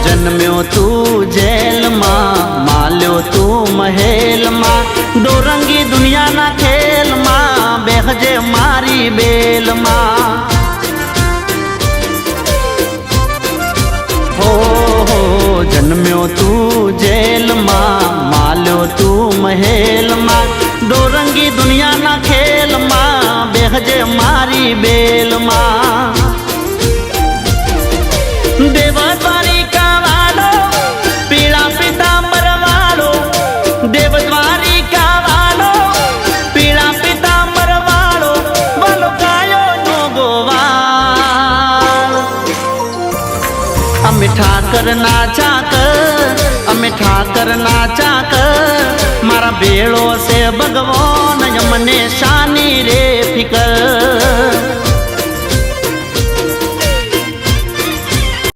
जन्म्यो तू जेल मां, माल्यो तू महल मां, दो रंगी दुनिया ना खेल मां, बेहजे मारी बेल मां। हो जन्म्यो तू जेल मां, माल्यो तू महल मां, दो रंगी दुनिया ना खेल मां, बेहजे मारी बेल मां। देवद्वारिका वालो पीला पीतांबर वालो, देवद्वारिका वालो पीला पीतांबर वालो, बोलो कायो नो गोवाल। अमे ठाकर नाचा कर, अमे ठाकर नाचा कर, मारा बेड़ो से भगवान यमने शानी रे फिकर।